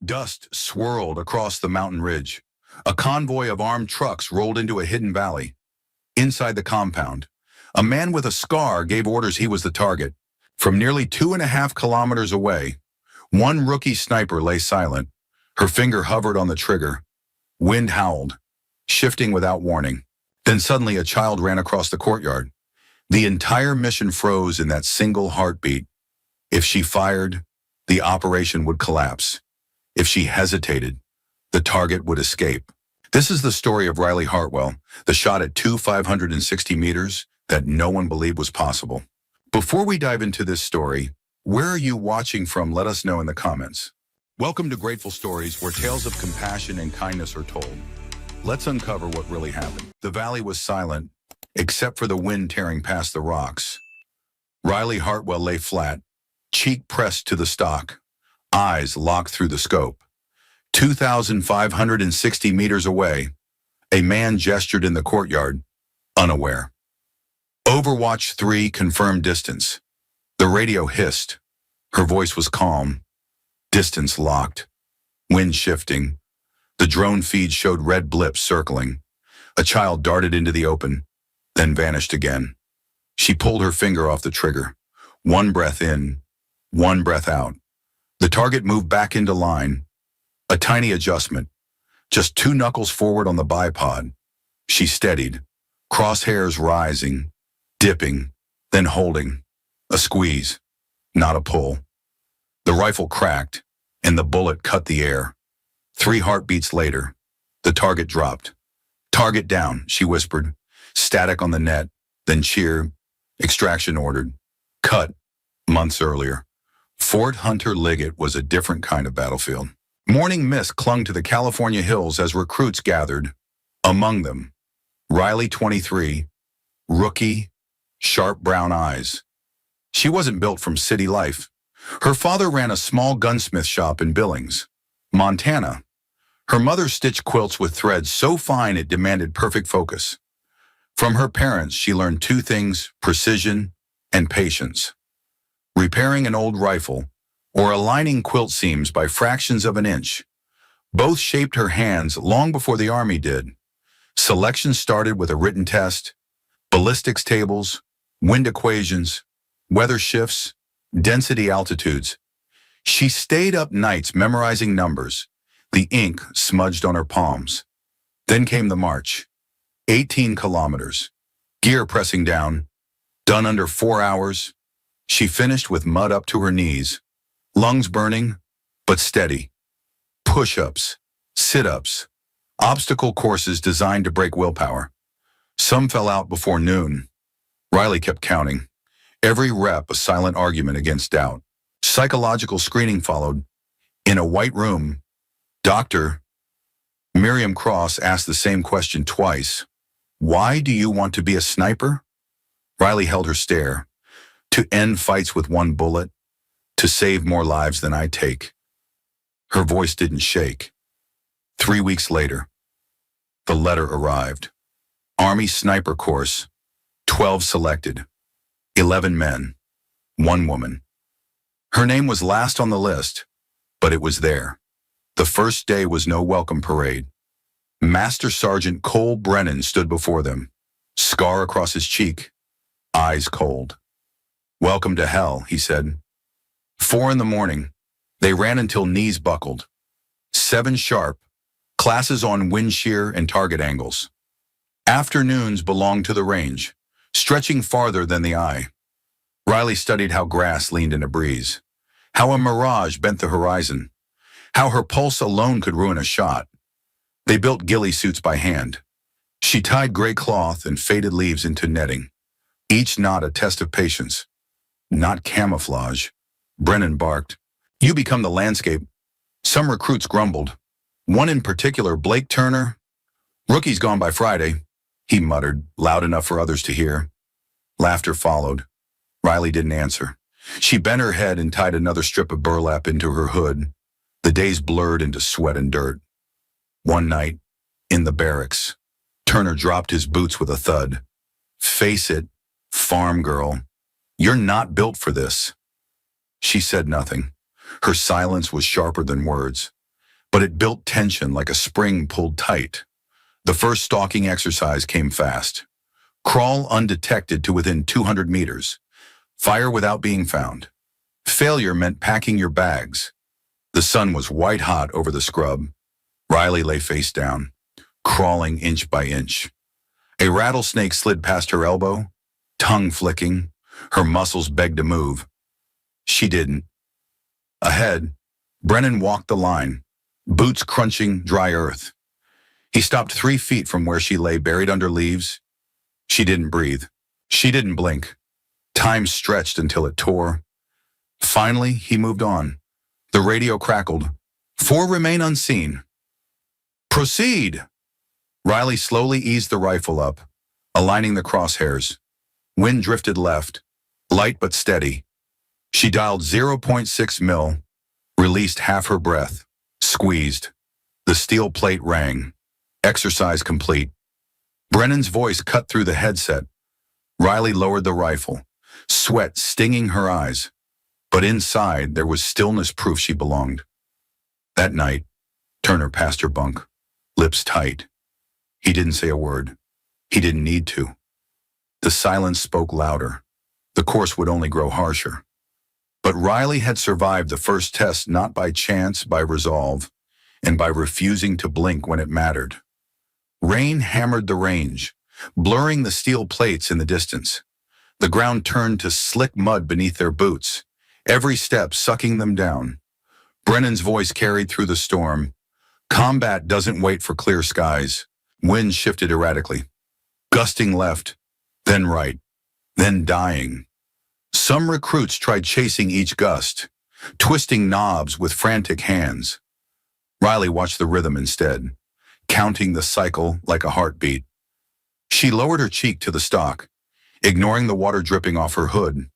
Dust swirled across the mountain ridge. A convoy of armed trucks rolled into a hidden valley. Inside the compound, a man with a scar gave orders he was the target. From nearly 2.5 kilometers away, one rookie sniper lay silent. Her finger hovered on the trigger. Wind howled, shifting without warning. Then suddenly a child ran across the courtyard. The entire mission froze in that single heartbeat. If she fired, the operation would collapse. If she hesitated, the target would escape. This is the story of Riley Hartwell, the shot at 560 meters that no one believed was possible. Before we dive into this story, where are you watching from? Let us know in the comments. Welcome to Grateful Stories, where tales of compassion and kindness are told. Let's uncover what really happened. The valley was silent, except for the wind tearing past the rocks. Riley Hartwell lay flat, cheek pressed to the stock, eyes locked through the scope. 2,560 meters away, a man gestured in the courtyard, unaware. Overwatch 3 confirmed distance. The radio hissed. Her voice was calm. Distance locked. Wind shifting. The drone feed showed red blips circling. A child darted into the open, then vanished again. She pulled her finger off the trigger. One breath in, one breath out. The target moved back into line. A tiny adjustment, just 2 knuckles forward on the bipod. She steadied, crosshairs rising, dipping, then holding. A squeeze, not a pull. The rifle cracked, and the bullet cut the air. 3 heartbeats later, the target dropped. Target down, she whispered. Static on the net, then cheer. Extraction ordered. Cut, months earlier. Fort Hunter Liggett was a different kind of battlefield. Morning mist clung to the California hills as recruits gathered. Among them, Riley, 23, rookie, sharp brown eyes. She wasn't built from city life. Her father ran a small gunsmith shop in Billings, Montana. Her mother stitched quilts with threads so fine it demanded perfect focus. From her parents, she learned 2 things: precision and patience. Repairing an old rifle, or aligning quilt seams by fractions of an inch. Both shaped her hands long before the Army did. Selection started with a written test, ballistics tables, wind equations, weather shifts, density altitudes. She stayed up nights memorizing numbers, the ink smudged on her palms. Then came the march, 18 kilometers, gear pressing down, done under 4 hours. She finished with mud up to her knees. Lungs burning, but steady. Push-ups, sit-ups, obstacle courses designed to break willpower. Some fell out before noon. Riley kept counting. Every rep a silent argument against doubt. Psychological screening followed. In a white room, Dr. Miriam Cross asked the same question twice. Why do you want to be a sniper? Riley held her stare. To end fights with 1 bullet. To save more lives than I take. Her voice didn't shake. 3 weeks later, the letter arrived. Army Sniper Course, 12 selected, 11 men, 1 woman. Her name was last on the list, but it was there. The first day was no welcome parade. Master Sergeant Cole Brennan stood before them, scar across his cheek, eyes cold. Welcome to hell, he said. 4 in the morning, they ran until knees buckled. 7 sharp, classes on wind shear and target angles. Afternoons belonged to the range, stretching farther than the eye. Riley studied how grass leaned in a breeze, how a mirage bent the horizon, how her pulse alone could ruin a shot. They built ghillie suits by hand. She tied gray cloth and faded leaves into netting, each knot a test of patience, not camouflage. Brennan barked. You become the landscape. Some recruits grumbled. One in particular, Blake Turner. Rookie's gone by Friday, he muttered, loud enough for others to hear. Laughter followed. Riley didn't answer. She bent her head and tied another strip of burlap into her hood. The days blurred into sweat and dirt. One night, in the barracks, Turner dropped his boots with a thud. Face it, farm girl, you're not built for this. She said nothing. Her silence was sharper than words. but it built tension like a spring pulled tight. The first stalking exercise came fast. Crawl undetected to within 200 meters. Fire without being found. Failure meant packing your bags. The sun was white hot over the scrub. Riley lay face down, crawling inch by inch. A rattlesnake slid past her elbow, tongue flicking. Her muscles begged to move. She didn't. Ahead, Brennan walked the line, boots crunching dry earth. He stopped 3 feet from where she lay buried under leaves. She didn't breathe. She didn't blink. Time stretched until it tore. Finally, he moved on. The radio crackled. 4 remain unseen. Proceed! Riley slowly eased the rifle up, aligning the crosshairs. Wind drifted left, light but steady. She dialed 0.6 mil, released half her breath, squeezed. The steel plate rang. Exercise complete. Brennan's voice cut through the headset. Riley lowered the rifle, sweat stinging her eyes. But inside, there was stillness proof she belonged. That night, Turner passed her bunk, lips tight. He didn't say a word. He didn't need to. The silence spoke louder. The course would only grow harsher. But Riley had survived the first test not by chance, by resolve, and by refusing to blink when it mattered. Rain hammered the range, blurring the steel plates in the distance. The ground turned to slick mud beneath their boots, every step sucking them down. Brennan's voice carried through the storm. Combat doesn't wait for clear skies. Wind shifted erratically, gusting left, then right, then dying. Some recruits tried chasing each gust, twisting knobs with frantic hands. Riley watched the rhythm instead, counting the cycle like a heartbeat. She lowered her cheek to the stock, ignoring the water dripping off her hood.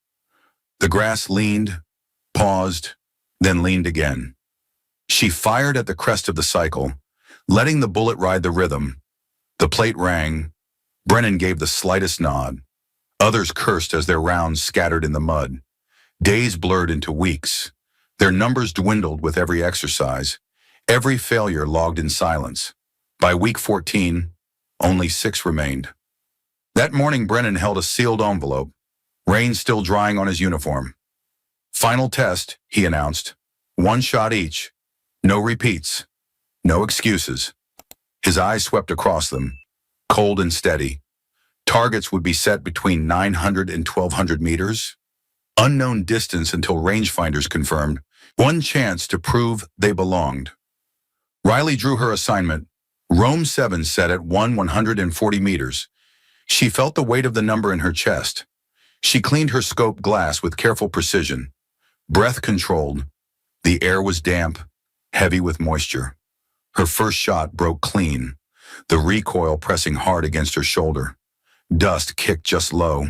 The grass leaned, paused, then leaned again. She fired at the crest of the cycle, letting the bullet ride the rhythm. The plate rang. Brennan gave the slightest nod. Others cursed as their rounds scattered in the mud. Days blurred into weeks. Their numbers dwindled with every exercise, every failure logged in silence. By week 14, only 6 remained. That morning, Brennan held a sealed envelope, rain still drying on his uniform. Final test, he announced. 1 shot each. No repeats. No excuses. His eyes swept across them, cold and steady. Targets would be set between 900 and 1,200 meters. Unknown distance until rangefinders confirmed. 1 chance to prove they belonged. Riley drew her assignment. Rome 7 set at 140 meters. She felt the weight of the number in her chest. She cleaned her scope glass with careful precision. Breath controlled. The air was damp, heavy with moisture. Her first shot broke clean, the recoil pressing hard against her shoulder. Dust kicked just low,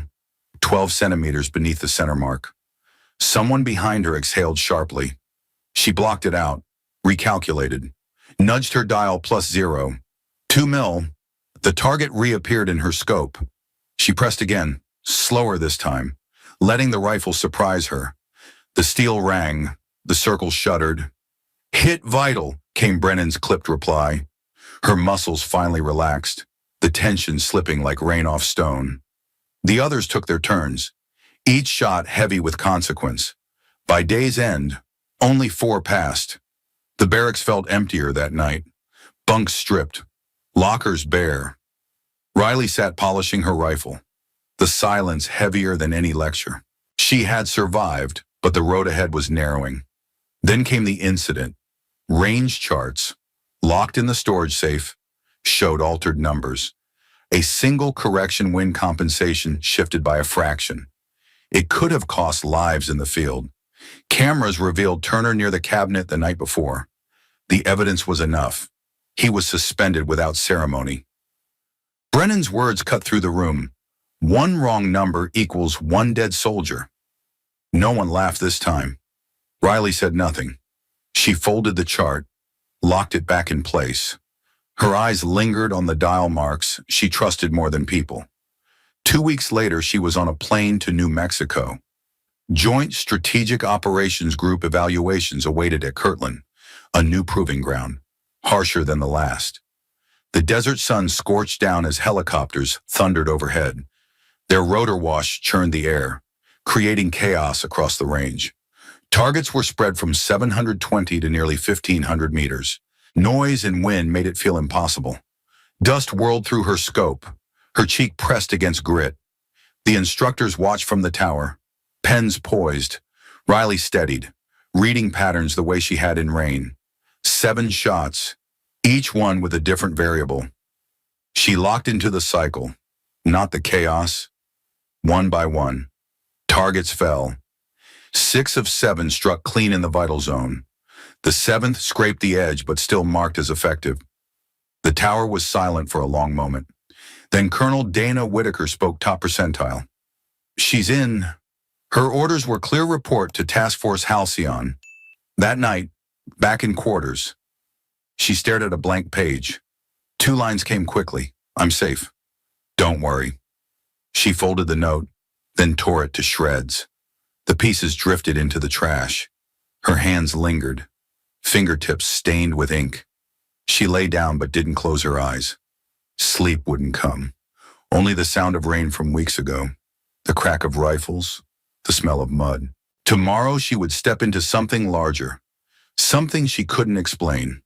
12 centimeters beneath the center mark. Someone behind her exhaled sharply. She blocked it out, recalculated, nudged her dial +0. 2 mil. The target reappeared in her scope. She pressed again, slower this time, letting the rifle surprise her. The steel rang, the circle shuddered. Hit vital, came Brennan's clipped reply. Her muscles finally relaxed, the tension slipping like rain off stone. The others took their turns, each shot heavy with consequence. By day's end, only 4 passed. The barracks felt emptier that night, bunks stripped, lockers bare. Riley sat polishing her rifle, the silence heavier than any lecture. She had survived, but the road ahead was narrowing. Then came the incident. Range charts, locked in the storage safe, showed altered numbers. A single correction wind compensation shifted by a fraction. It could have cost lives in the field. Cameras revealed Turner near the cabinet the night before. The evidence was enough. He was suspended without ceremony. Brennan's words cut through the room. 1 wrong number equals 1 dead soldier. No one laughed this time. Riley said nothing. She folded the chart, locked it back in place. Her eyes lingered on the dial marks she trusted more than people. 2 weeks later, she was on a plane to New Mexico. Joint Strategic Operations Group evaluations awaited at Kirtland, A new proving ground, harsher than the last. The desert sun scorched down as helicopters thundered overhead. Their rotor wash churned the air, creating chaos across the range. Targets were spread from 720 to nearly 1,500 meters. Noise and wind made it feel impossible. Dust whirled through her scope, her cheek pressed against grit. The instructors watched from the tower, pens poised. Riley steadied, reading patterns the way she had in rain. 7 shots, each one with a different variable. She locked into the cycle, not the chaos. One by one, targets fell. 6 of 7 struck clean in the vital zone. The 7th scraped the edge but still marked as effective. The tower was silent for a long moment. Then Colonel Dana Whitaker spoke top percentile. "She's in." Her orders were clear report to Task Force Halcyon. That night, back in quarters, she stared at a blank page. 2 lines came quickly. "I'm safe. Don't worry." She folded the note, then tore it to shreds. The pieces drifted into the trash. Her hands lingered, fingertips stained with ink. She lay down but didn't close her eyes. Sleep wouldn't come. Only the sound of rain from weeks ago, the crack of rifles, the smell of mud. Tomorrow she would step into something larger, something she couldn't explain.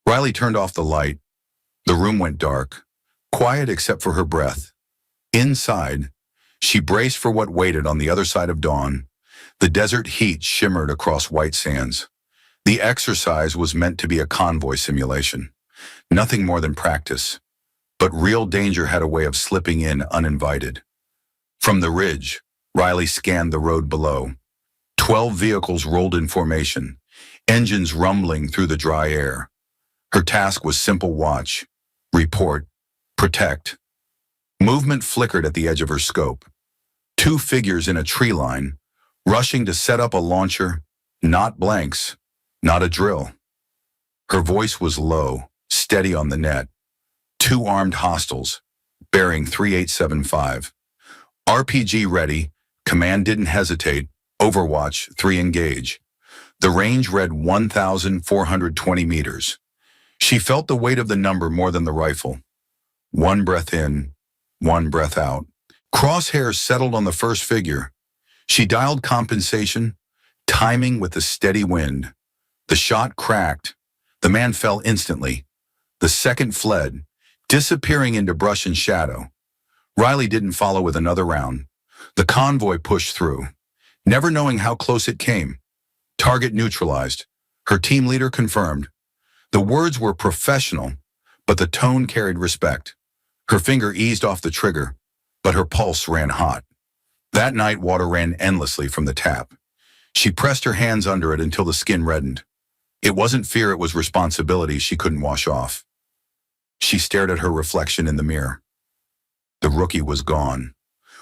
Riley turned off the light. The room went dark, quiet except for her breath. Inside, she braced for what waited on the other side of dawn. The desert heat shimmered across white sands. The exercise was meant to be a convoy simulation, nothing more than practice. But real danger had a way of slipping in uninvited. From the ridge, Riley scanned the road below. 12 vehicles rolled in formation, engines rumbling through the dry air. Her task was simple: watch, report, protect. Movement flickered at the edge of her scope. 2 figures in a tree line, rushing to set up a launcher, not blanks, not a drill. Her voice was low, steady on the net. 2 armed hostiles, bearing 3875. RPG ready, command didn't hesitate, Overwatch 3 engage. The range read 1,420 meters. She felt the weight of the number more than the rifle. 1 breath in, 1 breath out. Crosshairs settled on the first figure. She dialed compensation, timing with the steady wind. The shot cracked. The man fell instantly. The second fled, disappearing into brush and shadow. Riley didn't follow with another round. The convoy pushed through, never knowing how close it came. Target neutralized. Her team leader confirmed. The words were professional, but the tone carried respect. Her finger eased off the trigger, but her pulse ran hot. That night, water ran endlessly from the tap. She pressed her hands under it until the skin reddened. It wasn't fear, it was responsibility she couldn't wash off. She stared at her reflection in the mirror. The rookie was gone.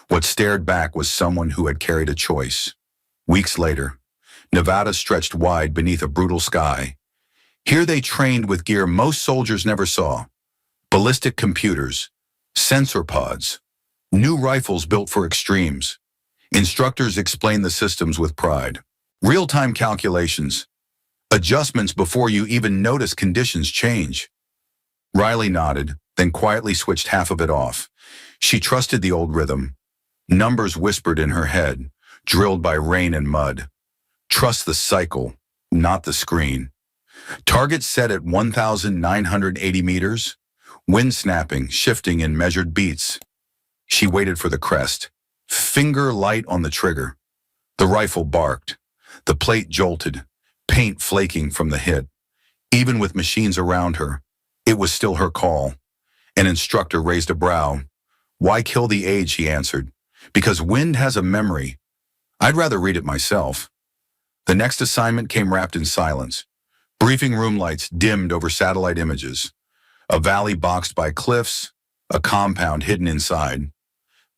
What stared back was someone who had carried a choice. Weeks later, Nevada stretched wide beneath a brutal sky. Here they trained with gear most soldiers never saw. Ballistic computers, sensor pods, new rifles built for extremes. Instructors explained the systems with pride. Real-time calculations, adjustments before you even notice conditions change. Riley nodded, then quietly switched half of it off. She trusted the old rhythm. Numbers whispered in her head, drilled by rain and mud. Trust the cycle, not the screen. Target set at 1,980 meters. Wind snapping, shifting in measured beats. She waited for the crest, finger light on the trigger. The rifle barked. The plate jolted, paint flaking from the hit. Even with machines around her, it was still her call. An instructor raised a brow. "Why kill the age?" he answered. "Because wind has a memory. I'd rather read it myself." The next assignment came wrapped in silence. Briefing room lights dimmed over satellite images. A valley boxed by cliffs, a compound hidden inside.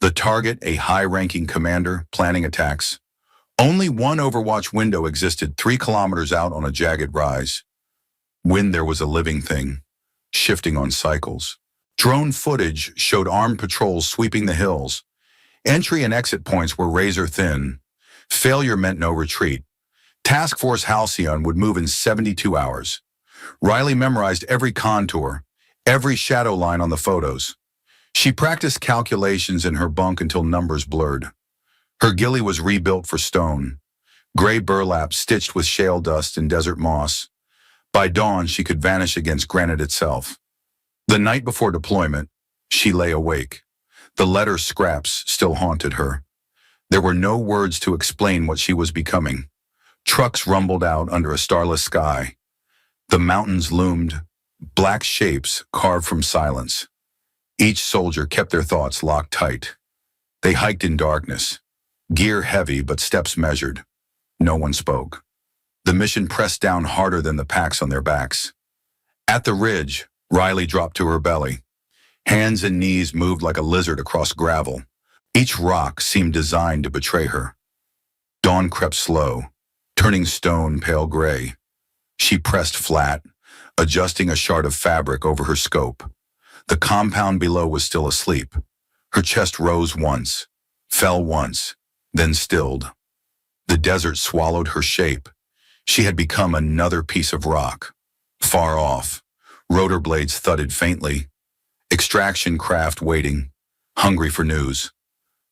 The target, a high-ranking commander, planning attacks. Only one Overwatch window existed 3 kilometers out on a jagged rise. Wind there was a living thing, shifting on cycles. Drone footage showed armed patrols sweeping the hills. Entry and exit points were razor thin. Failure meant no retreat. Task Force Halcyon would move in 72 hours. Riley memorized every contour, every shadow line on the photos. She practiced calculations in her bunk until numbers blurred. Her ghillie was rebuilt for stone, gray burlap stitched with shale dust and desert moss. By dawn, she could vanish against granite itself. The night before deployment, she lay awake. The letter scraps still haunted her. There were no words to explain what she was becoming. Trucks rumbled out under a starless sky. The mountains loomed, black shapes carved from silence. Each soldier kept their thoughts locked tight. They hiked in darkness, gear heavy but steps measured. No one spoke. The mission pressed down harder than the packs on their backs. At the ridge, Riley dropped to her belly. Hands and knees moved like a lizard across gravel. Each rock seemed designed to betray her. Dawn crept slow, turning stone pale gray. She pressed flat, adjusting a shard of fabric over her scope. The compound below was still asleep. Her chest rose once, fell once, then stilled. The desert swallowed her shape. She had become another piece of rock. Far off, rotor blades thudded faintly. Extraction craft waiting, hungry for news.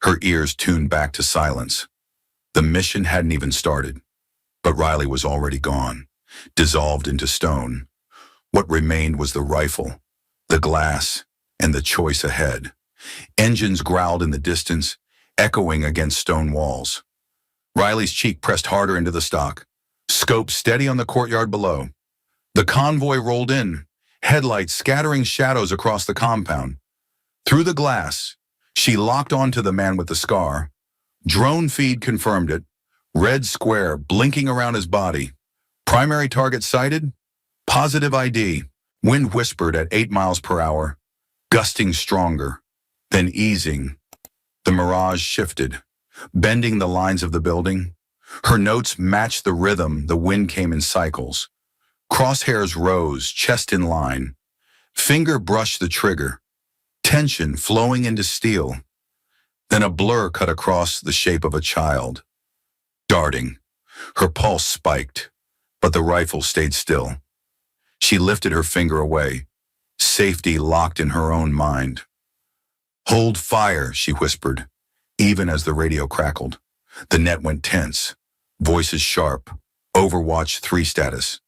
Her ears tuned back to silence. The mission hadn't even started, but Riley was already gone, dissolved into stone. What remained was the rifle, the glass, and the choice ahead. Engines growled in the distance, echoing against stone walls. Riley's cheek pressed harder into the stock, scope steady on the courtyard below. The convoy rolled in, headlights scattering shadows across the compound. Through the glass, she locked onto the man with the scar. Drone feed confirmed it. Red square blinking around his body. Primary target sighted. Positive ID. Wind whispered at 8 miles per hour, gusting stronger, then easing. The mirage shifted, bending the lines of the building. Her notes matched the rhythm. The wind came in cycles. Crosshairs rose, chest in line. Finger brushed the trigger, tension flowing into steel. Then a blur cut across the shape of a child. Darting. Her pulse spiked, but the rifle stayed still. She lifted her finger away, safety locked in her own mind. "Hold fire," she whispered, even as the radio crackled. The net went tense, voices sharp. Overwatch 3 status.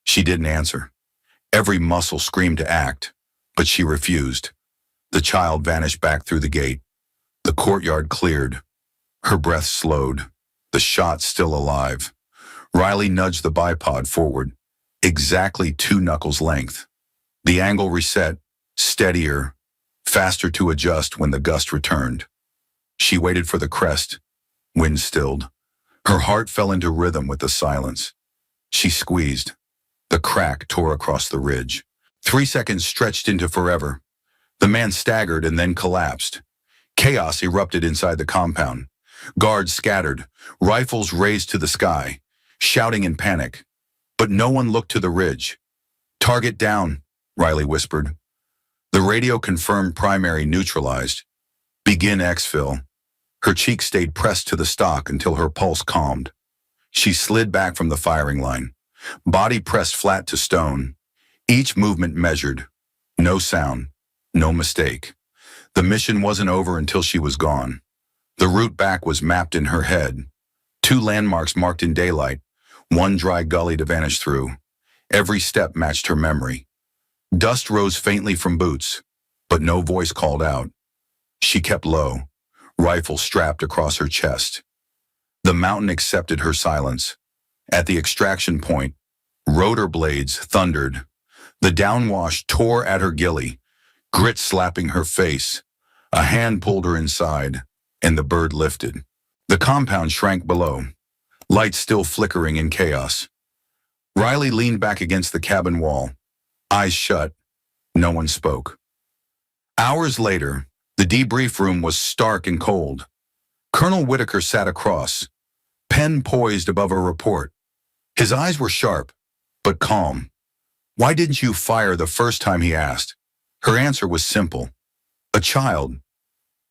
She didn't answer. Every muscle screamed to act, but she refused. The child vanished back through the gate. The courtyard cleared. Her breath slowed, the shot still alive. Riley nudged the bipod forward, exactly 2 knuckles length. The angle reset, steadier, faster to adjust when the gust returned. She waited for the crest. Wind stilled. Her heart fell into rhythm with the silence. She squeezed. The crack tore across the ridge. 3 seconds stretched into forever. The man staggered and then collapsed. Chaos erupted inside the compound. Guards scattered, rifles raised to the sky, shouting in panic. But no one looked to the ridge. "Target down," Riley whispered. The radio confirmed primary neutralized. "Begin exfil." Her cheek stayed pressed to the stock until her pulse calmed. She slid back from the firing line, body pressed flat to stone. Each movement measured. No sound, no mistake. The mission wasn't over until she was gone. The route back was mapped in her head. 2 landmarks marked in daylight, 1 dry gully to vanish through. Every step matched her memory. Dust rose faintly from boots, but no voice called out. She kept low, rifle strapped across her chest. The mountain accepted her silence. At the extraction point, rotor blades thundered. The downwash tore at her ghillie, grit slapping her face. A hand pulled her inside, and the bird lifted. The compound shrank below, lights still flickering in chaos. Riley leaned back against the cabin wall, eyes shut. No one spoke. Hours later, the debrief room was stark and cold. Colonel Whitaker sat across, pen poised above her report. His eyes were sharp, but calm. "Why didn't you fire the first time?" he asked. Her answer was simple. "A child."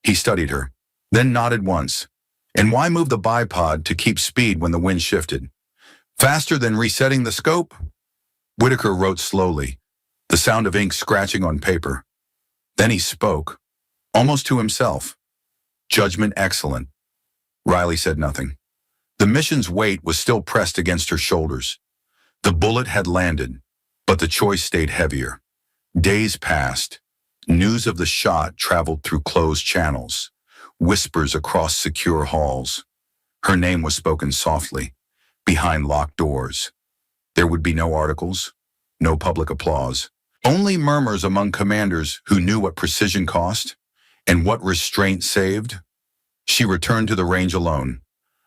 He studied her, then nodded once. "And why move the bipod to keep speed when the wind shifted?" Faster than resetting the scope? Whitaker wrote slowly, the sound of ink scratching on paper. Then he spoke, almost to himself. Judgment excellent. Riley said nothing. The mission's weight was still pressed against her shoulders. The bullet had landed, but the choice stayed heavier. Days passed. News of the shot traveled through closed channels, whispers across secure halls. Her name was spoken softly, behind locked doors. There would be no articles, no public applause, only murmurs among commanders who knew what precision cost and what restraint saved. She returned to the range alone.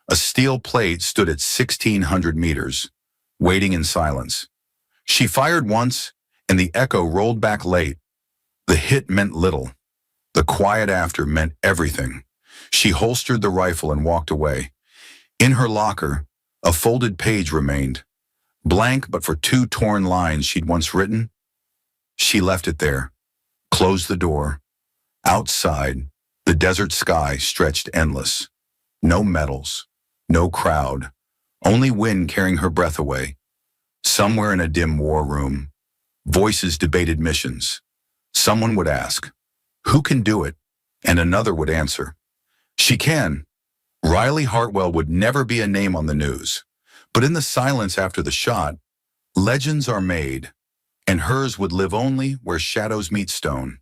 A steel plate stood at 1,600 meters, waiting in silence. She fired once, and the echo rolled back late. The hit meant little. The quiet after meant everything. She holstered the rifle and walked away. In her locker, a folded page remained, blank but for 2 torn lines she'd once written. She left it there, closed the door. Outside, the desert sky stretched endless. No medals, no crowd, only wind carrying her breath away. Somewhere in a dim war room, voices debated missions. Someone would ask, "Who can do it?" And another would answer, "She can." Riley Hartwell would never be a name on the news, but in the silence after the shot, legends are made, and hers would live only where shadows meet stone.